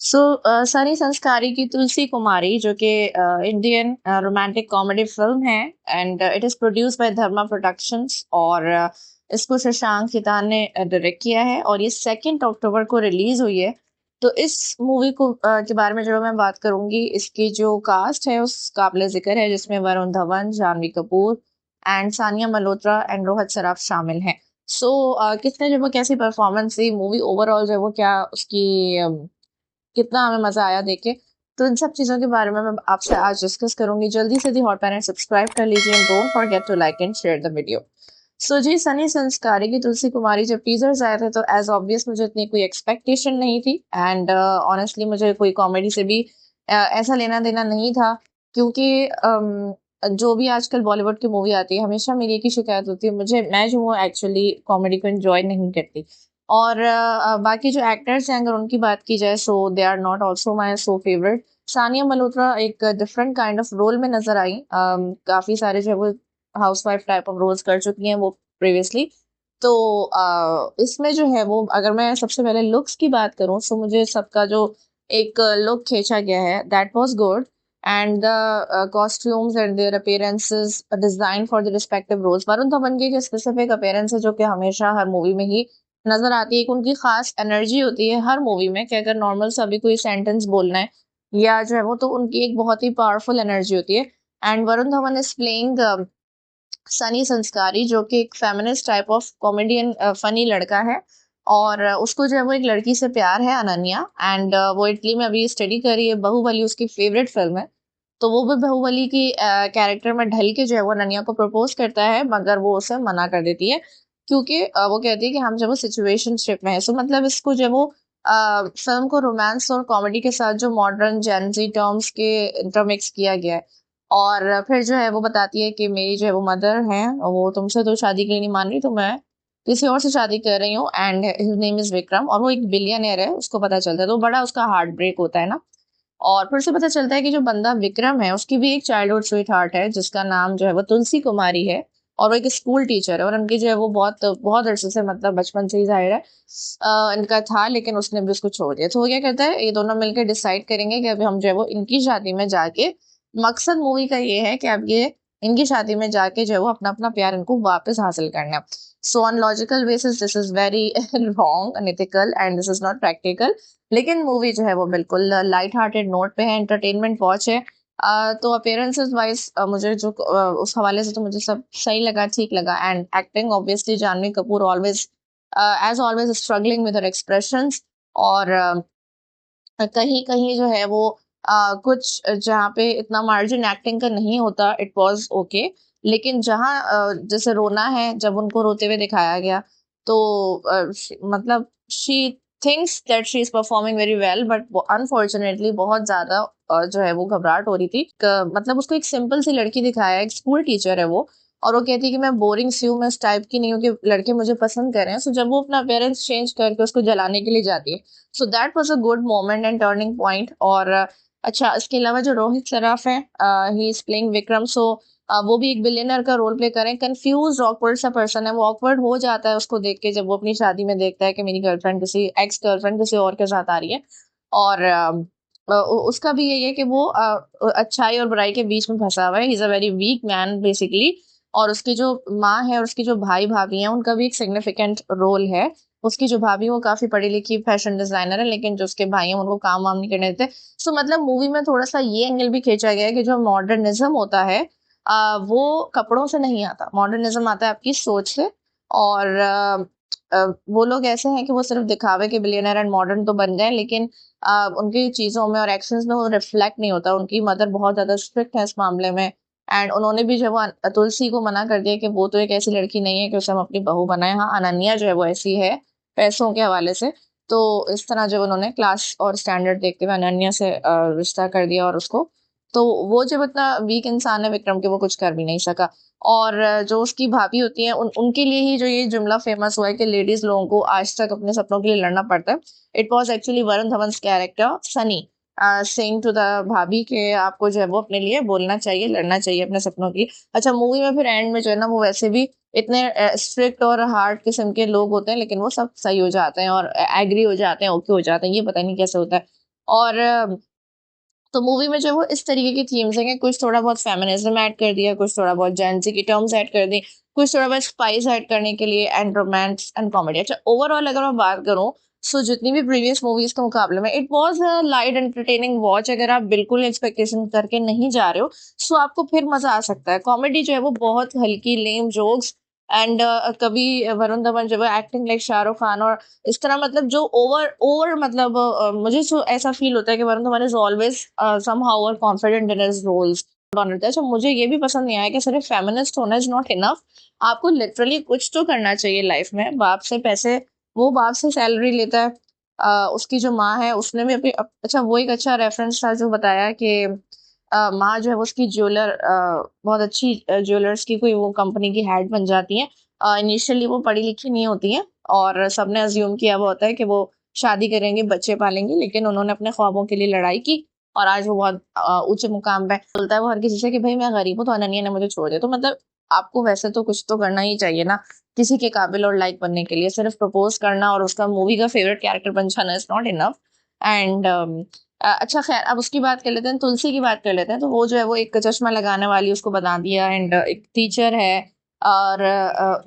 सनी संस्कारी की तुलसी कुमारी जो कि इंडियन रोमांटिक कॉमेडी फिल्म है and it is produced by Dharma productions और इसको शशांक खितान ने डायरेक्ट किया है और ये 2 अक्टूबर को रिलीज हुई है। तो इस मूवी को के बारे में जो मैं बात करूंगी, इसकी जो कास्ट है उस काबिल जिक्र है, जिसमें वरुण धवन, जानवी कपूर एंड सानिया मल्होत्रा एंड रोहित सराफ शामिल हैं। किसने जो वो कैसी परफॉर्मेंस दी, मूवी ओवरऑल जो है वो क्या उसकी कितना हमें मजा आया देखे, तो इन सब चीजों के बारे में मैं आपसे आज डिस्कस करूंगी। जल्दी से दी हॉट पैरेंट सब्सक्राइब कर लीजिए and don't forget to like and share the video. जी, सनी संस्कारी की तुलसी कुमारी जब टीजर्स आए थे तो एज ऑब्वियस मुझे इतनी कोई एक्सपेक्टेशन नहीं थी एंड ऑनेस्टली मुझे कोई कॉमेडी से भी ऐसा लेना देना नहीं था, क्योंकि जो भी आजकल बॉलीवुड की मूवी आती है हमेशा मेरी एक ही शिकायत होती है, मैं जो हूँ एक्चुअली कॉमेडी को एंजॉय नहीं करती। और बाकी जो एक्टर्स हैं अगर उनकी बात की जाए, so they are not also my so favourite. Sania Malhotra एक डिफरेंट काइंड ऑफ रोल में नजर आई। काफी सारे जो है वो हाउसवाइफ टाइप ऑफ रोल्स कर चुकी हैं वो प्रीवियसली। तो इसमें जो है वो, अगर मैं सबसे पहले लुक्स की बात करूं, तो मुझे सबका जो एक लुक खींचा गया है that was good and the costumes and their appearances design for the respective roles. Varun Dhawan की एक स्पेसिफिक अपीयरेंस है जो कि हमेशा हर मूवी में ही नजर आती है। एक उनकी खास एनर्जी होती है हर मूवी में कि अगर नॉर्मल सा भी कोई सेंटेंस बोलना है या जो है वो, तो उनकी एक बहुत ही पावरफुल एनर्जी होती है। And Varun Dhawan is playing Sunny संस्कारी जो कि एक feminist type of comedian funny लड़का है और उसको जो है वो एक लड़की से प्यार है, अनन्या, एंड वो इटली में अभी स्टडी कर रही है। बाहुबली उसकी फेवरेट फिल्म है, तो वो भी बाहुबली की कैरेक्टर में ढल के जो है वो अनन्या को प्रपोज करता है, मगर वो उसे मना कर देती है क्योंकि वो कहती है कि हम जब वो सिचुएशनशिप में है। सो मतलब इसको जो है वो फिल्म को रोमांस और कॉमेडी के साथ जो मॉडर्न जेनजी टर्म्स के इंटरमिक्स किया गया है। और फिर जो है वो बताती है कि मेरी जो है वो मदर है और वो तुमसे तो शादी के लिए नहीं मान रही, तो मैं किसी और से शादी कर रही हूँ and his name is Vikram, और वो एक बिलियनर है, उसको पता चलता है तो बड़ा उसका हार्ट ब्रेक होता है ना। और फिर से पता चलता है कि जो बंदा विक्रम है उसकी भी एक चाइल्डहुड स्वीट हार्ट है जिसका नाम जो है वो तुलसी कुमारी है और वो एक स्कूल टीचर है, और उनकी जो है वो बहुत बहुत अरसे से, मतलब बचपन से ही जाहिर है इनका था, लेकिन उसने भी उसको छोड़ दिया। तो वो क्या करता है, ये दोनों मिलकर डिसाइड करेंगे कि अभी हम जो है वो इनकी शादी में जाके, मकसद मूवी का ये है कि अब ये इनकी शादी में जाके जो है वो अपना अपना प्यार इनको वापस हासिल करना है। So on logical basis this is very wrong, unethical and this is not practical. लेकिन मूवी जो है वो बिल्कुल लाइट हार्टेड नोट पे है, एंटरटेनमेंट वॉच है। तो अपीयरेंसेस वाइज मुझे जो उस हवाले से तो मुझे सब सही लगा, ठीक लगा। And acting obviously Janhvi Kapoor always as always struggling with her expressions. और कहीं कहीं जो है वो कुछ जहाँ पे इतना मार्जिन एक्टिंग का नहीं होता, इट वाज ओके। लेकिन जहाँ जैसे रोना है, जब उनको रोते हुए दिखाया गया, तो मतलब she thinks that she is performing very well, but unfortunately बहुत ज्यादा जो है वो घबराहट हो रही थी। मतलब उसको एक सिंपल सी लड़की दिखाया है, एक स्कूल टीचर है वो, और वो कहती है कि मैं बोरिंग सी हूँ, मैं इस टाइप की नहीं हूँ कि लड़के मुझे पसंद कर रहे हैं। सो जब वो अपना पेरेंट्स चेंज करके उसको जलाने के लिए जाती है, so that was a good moment and turning point. और अच्छा, इसके अलावा जो रोहित सराफ है, ही इज प्लेइंग विक्रम, सो वो भी एक बिलियनर का रोल प्ले करें। कंफ्यूज ऑकवर्ड सा पर्सन है वो, ऑकवर्ड हो जाता है उसको देख के जब वो अपनी शादी में देखता है कि मेरी गर्लफ्रेंड किसी एक्स गर्लफ्रेंड किसी और के साथ आ रही है। और उसका भी यही है कि वो अच्छाई और बुराई के बीच में फंसा हुआ है, he is a very weak man basically. और उसकी जो माँ है और उसकी जो भाई भाभी हैं उनका भी एक सिग्निफिकेंट रोल है। उसकी जो भाभी वो काफी पढ़ी लिखी फैशन डिजाइनर है, लेकिन जो उसके भाई हैं उनको काम वाम नहीं करने देते। सो मतलब मूवी में थोड़ा सा ये एंगल भी खींचा गया है कि जो मॉडर्निज्म होता है वो कपड़ों से नहीं आता, मॉडर्निज्म आता है आपकी सोच से। और वो लोग ऐसे हैं कि वो सिर्फ दिखावे के बिलियनर एंड मॉडर्न तो बन गए, लेकिन उनकी चीजों में और एक्शंस में वो रिफ्लेक्ट नहीं होता। उनकी मदर बहुत ज्यादा स्ट्रिक्ट है इस मामले में, एंड उन्होंने भी जो है वो तुलसी को मना कर दिया कि वो तो एक ऐसी लड़की नहीं है कि उसे हम अपनी बहू बनाए। हाँ, अनन्या जो है वो ऐसी है पैसों के हवाले से। तो इस तरह जब उन्होंने क्लास और स्टैंडर्ड देखते हुए अनन्या से रिश्ता कर दिया और उसको, तो वो जब इतना वीक इंसान है विक्रम के, वो कुछ कर भी नहीं सका। और जो उसकी भाभी होती है उनके लिए ही जो ये जुमला फेमस हुआ है कि लेडीज लोगों को आज तक अपने सपनों के लिए लड़ना पड़ता है। It was actually Varun Dhawan character Sunny saying to the भाभी के आपको जो है वो अपने लिए बोलना चाहिए, लड़ना चाहिए अपने सपनों की। अच्छा, मूवी में फिर एंड में जो है ना, वो वैसे भी इतने स्ट्रिक्ट और हार्ड किस्म के लोग होते हैं, लेकिन वो सब सही हो जाते हैं और एग्री हो जाते हैं, ओके हो जाते हैं। ये पता नहीं कैसे होता है। और तो मूवी में जो वो इस तरीके की थीम्स हैं कि कुछ थोड़ा बहुत फेमिनिज्म ऐड कर दिया, कुछ थोड़ा बहुत जेन ज़ी की टर्म्स ऐड कर दी, कुछ थोड़ा बहुत स्पाइस ऐड करने के लिए एंड रोमांस एंड कॉमेडी। अच्छा, ओवरऑल अगर मैं बात करूँ, सो जितनी भी प्रीवियस मूवीज़ के मुकाबले में it was a light entertaining watch. अगर आप बिल्कुल एक्सपेक्टेशन करके नहीं जा रहे हो, सो आपको फिर मज़ा आ सकता है। कॉमेडी जो है वो बहुत हल्की लेम जोक्स एंड कभी वरुण धवन जो है एक्टिंग लाइक शाहरुख खान, और इस तरह मतलब जो ओवर ओवर मतलब मुझे सो ऐसा फील होता है कि Varun Dhawan is always somehow और कॉन्फिडेंट इन हिज रोल्स। अच्छा, मुझे ये भी पसंद नहीं आया कि सिर्फ फेमिनिस्ट होना इज नॉट इनफ। आपको लिटरली कुछ तो करना चाहिए लाइफ में। बाप से पैसे, वो बाप से सैलरी लेता है। उसकी जो माँ है उसने भी अच्छा, वो एक अच्छा रेफरेंस था जो बताया कि माँ जो है वो उसकी ज्वेलर बहुत अच्छी ज्वेलर्स की कोई वो कंपनी की हेड बन जाती है। इनिशियली वो पढ़ी लिखी नहीं होती है और सबने अज्यूम किया हुआ होता है कि वो शादी करेंगे, बच्चे पालेंगे, लेकिन उन्होंने अपने ख्वाबों के लिए लड़ाई की और आज वो बहुत ऊंचे मुकाम पे बोलता है वो हर किसी से कि भाई मैं गरीब हूँ तो अनन्या ने मुझे छोड़ दिया। तो मतलब आपको वैसे तो कुछ तो करना ही चाहिए ना किसी के काबिल और लाइक बनने के लिए। सिर्फ प्रपोज करना और उसका मूवी का फेवरेट कैरेक्टर बन जाना इज नॉट इनफ। एंड अच्छा, खैर अब उसकी बात कर लेते हैं, तुलसी की बात कर लेते हैं। तो वो जो है वो एक चश्मा लगाने वाली उसको बता दिया एंड एक टीचर है और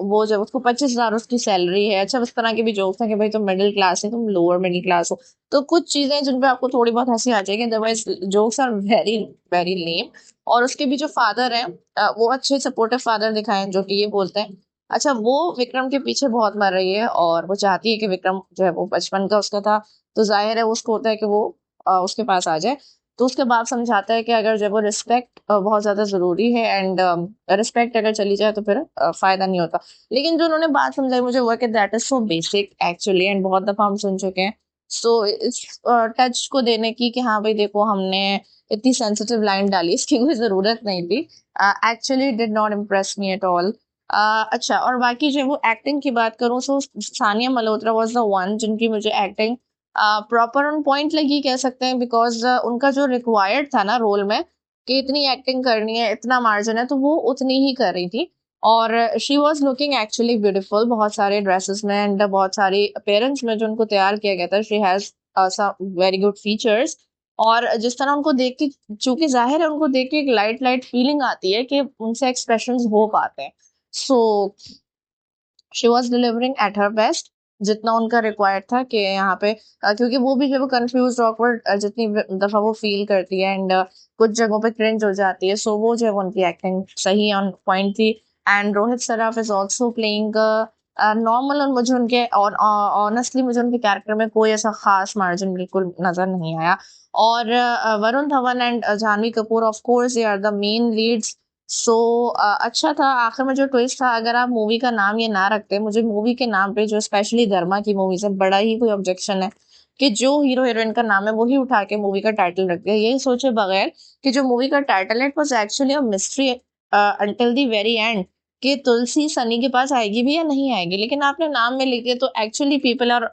वो जब उसको 25,000 उसकी सैलरी है। अच्छा, उस तरह के भी जोक्स हैं कि भाई तुम मिडिल क्लास है, तुम लोअर मिडिल क्लास हो। तो कुछ चीजें जिन पे आपको थोड़ी बहुत हंसी आ जाएगी, otherwise jokes are very very lame. और उसके भी जो फादर है वो अच्छे सपोर्टिव फादर दिखाए हैं जो कि ये बोलते हैं। अच्छा, वो विक्रम के पीछे बहुत मर रही है और वो चाहती है कि विक्रम जो है वो बचपन का उसका था, तो जाहिर है उसको होता है कि वो उसके पास आ जाए। तो उसके बाप समझाता है कि अगर जब वो रिस्पेक्ट बहुत ज्यादा जरूरी है एंड रिस्पेक्ट अगर चली जाए तो फिर फायदा नहीं होता। लेकिन जो उन्होंने बात समझाई मुझे वो है कि that is so basic actually, and बहुत दफा हम सुन चुके हैं। सो इस टच को देने की कि हाँ भाई देखो हमने इतनी सेंसिटिव लाइन डाली, इसकी कोई जरूरत नहीं थी। Actually did not impress me at all. अच्छा, और बाकी जो है वो एक्टिंग की बात करूँ तो Sania Malhotra was the one जिनकी मुझे एक्टिंग प्रॉपर ऑन पॉइंट लगी कह सकते हैं, बिकॉज उनका जो रिक्वायर्ड था ना रोल में कि इतनी एक्टिंग करनी है, इतना मार्जिन है, तो वो उतनी ही कर रही थी। और she was looking actually beautiful बहुत सारे ड्रेसेस में एंड बहुत सारी अपेयरेंस में जो उनको तैयार किया गया था। She has very good features. और जिस तरह उनको देख के, चूंकि जाहिर है उनको देख के एक लाइट लाइट फीलिंग आती है कि उनसे एक्सप्रेशंस हो पाते हैं। So she was delivering at her best जितना उनका रिक्वायर्ड था कि यहाँ पे क्योंकि वो भी जब वो कंफ्यूज ऑकवर्ड जितनी दफा वो फील करती है एंड कुछ जगहों पे क्रिंज हो जाती है, सो वो जो है वो उनकी एक्टिंग सही ऑन पॉइंट थी। And Rohit Saraf is also playing normal, और मुझे उनके और ऑनेस्टली मुझे उनके कैरेक्टर में कोई ऐसा खास मार्जिन बिल्कुल नजर नहीं आया। और Varun Dhawan and Janhvi Kapoor of course they are the main leads. So अच्छा था आखिर में जो ट्विस्ट था। अगर आप मूवी का नाम ये ना रखते, मुझे मूवी के नाम पे जो स्पेशली धर्मा की मूवी से बड़ा ही कोई ऑब्जेक्शन है कि जो हीरो हीरोइन का नाम है वही उठा के मूवी का टाइटल रख दिया, यही सोचे बगैर कि जो मूवी का टाइटल है it was actually a mystery until the very and कि तुलसी सनी के पास आएगी भी या नहीं आएगी, लेकिन आपने नाम में लिख दिया तो actually people are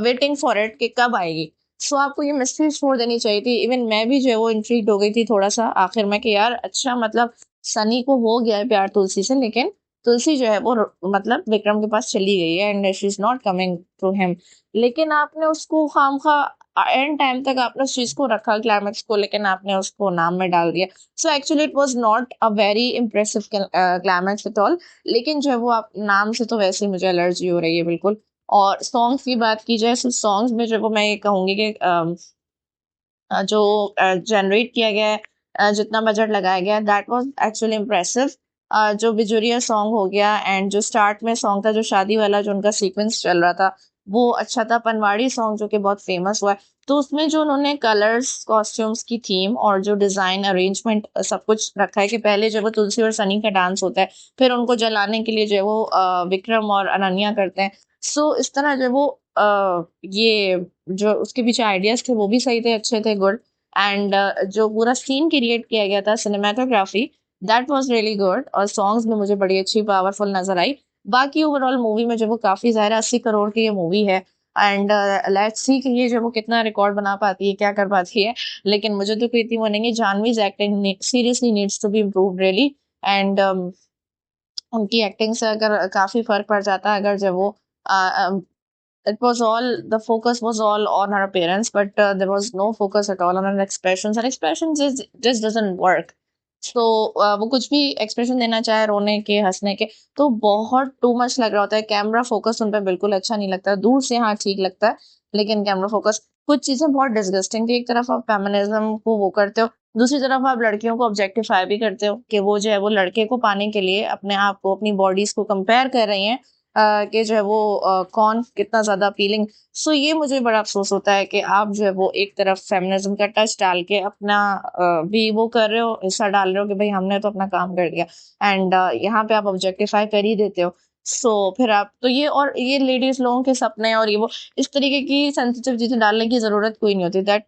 waiting for it कि कब आएगी। सो आपको ये मिस्ट्री छोड़ देनी चाहिए थी। इवन मैं भी जो है वो इंट्रीग्ड हो गई थी थोड़ा सा आखिर में कि यार अच्छा मतलब सनी को हो गया है प्यार तुलसी से, लेकिन तुलसी जो है वो मतलब विक्रम के पास चली गई है and she is not coming to him. लेकिन आपने उसको खामखा एंड टाइम तक आपने उस चीज को रखा क्लाइमेक्स को, लेकिन आपने उसको नाम में डाल दिया। So actually it was not a very impressive climax at all. लेकिन जो है वो आप नाम से तो वैसे ही मुझे एलर्जी हो रही है बिल्कुल। और सॉन्ग्स की बात की जाए तो सॉन्ग्स में जो वो मैं ये कहूंगी कि जो जनरेट किया गया है, जितना बजट लगाया गया दैट वाज एक्चुअली इम्प्रेसिव। जो बिजुरिया सॉन्ग हो गया एंड जो स्टार्ट में सॉन्ग था जो शादी वाला जो उनका सीक्वेंस चल रहा था वो अच्छा था। पनवाड़ी सॉन्ग जो कि बहुत फेमस हुआ है, तो उसमें जो उन्होंने कलर्स कॉस्ट्यूम्स की थीम और जो डिजाइन अरेंजमेंट सब कुछ रखा है कि पहले जो वो तुलसी और सनी का डांस होता है, फिर उनको जलाने के लिए जो है वो विक्रम और अनन्या करते हैं। सो इस तरह जो है वो ये जो उसके पीछे आइडियाज थे वो भी सही थे, अच्छे थे, गुड। एंड जो पूरा सीन क्रिएट किया गया था, cinematography, that was really good. और सॉन्ग्स में मुझे बड़ी अच्छी पावरफुल नजर आई। बाकी ओवरऑल मूवी में जो वो काफी ज़्यादा 80 करोड़ की ये मूवी है एंड लेट्स सी कि ये जो वो कितना रिकॉर्ड बना पाती है, क्या कर पाती है। लेकिन मुझे तो कहती वो नहीं, Janhvi's acting seriously needs to be improve really. And उनकी एक्टिंग से अगर काफी फर्क पड़ जाता है अगर जब वो it was all the focus was all on her appearance, but there was no focus at all on her expressions. Her expression just doesn't work. So वो कुछ भी एक्सप्रेशन देना चाहे रोने के हंसने के तो बहुत टू मच लग रहा होता है। कैमरा फोकस उन पे बिल्कुल अच्छा नहीं लगता। दूर से हाँ ठीक लगता है, लेकिन कैमरा फोकस कुछ चीजें बहुत डिस्गस्टिंग थी। एक तरफ आप फेमिनिज्म को वो करते हो, दूसरी तरफ आप लड़कियों को ऑब्जेक्टिफाई भी करते हो कि वो जो है वो लड़के को पाने के लिए अपने आप को अपनी बॉडीज को कंपेयर कर रही हैं कि जो है वो कौन कितना ज्यादा अपीलिंग। सो ये मुझे बड़ा अफसोस होता है कि आप जो है वो एक तरफ फेमिनिज्म का टच डाल के अपना भी वो कर रहे हो, हिस्सा डाल रहे हो कि भाई हमने तो अपना काम कर दिया, एंड यहाँ पे आप ऑब्जेक्टिफाई कर ही देते हो। सो फिर आप तो ये और ये लेडीज लोगों के सपने और ये वो इस तरीके की सेंसिटिव चीजें डालने की जरूरत कोई नहीं होती। That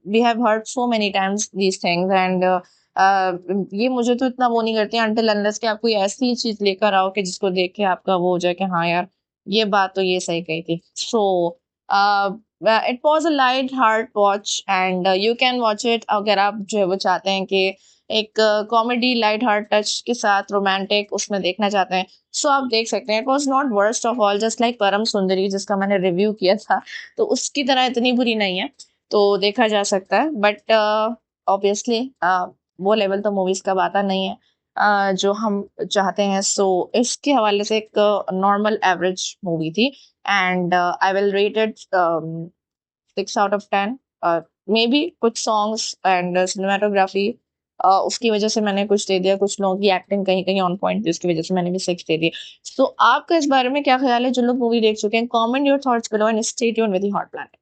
we have heard so many times these things, and ये मुझे तो इतना वो नहीं करती अनटिल अनलेस कि आप कोई ऐसी चीज लेकर आओ कि जिसको देख के आपका वो हो जाए कि हाँ यार ये बात तो ये सही कही थी। So it was a light heart watch, and you can watch it अगर आप जो है वो चाहते हैं कि एक कॉमेडी लाइट हार्ट टच के साथ रोमांटिक उसमें देखना चाहते हैं। सो आप देख सकते हैं। It was not worst of all, just like परम सुंदरी जिसका मैंने रिव्यू किया था, तो उसकी तरह इतनी बुरी नहीं है, तो देखा जा सकता है। बट ऑब्वियसली वो लेवल तो मूवीज का आता नहीं है जो हम चाहते हैं। सो इसके हवाले से एक नॉर्मल एवरेज मूवी थी, and I will rate it 6 out of 10। May be कुछ सॉन्ग्स एंड सिनेमाटोग्राफी उसकी वजह से मैंने कुछ दे दिया, कुछ लोगों की एक्टिंग कहीं कहीं ऑन पॉइंट जिसकी वजह से मैंने भी 6 दे दिया। सो आपका इस बारे में क्या ख्याल है जो लोग मूवी देख चुके हैं? Comment your thoughts below and stay tuned with the hot planet.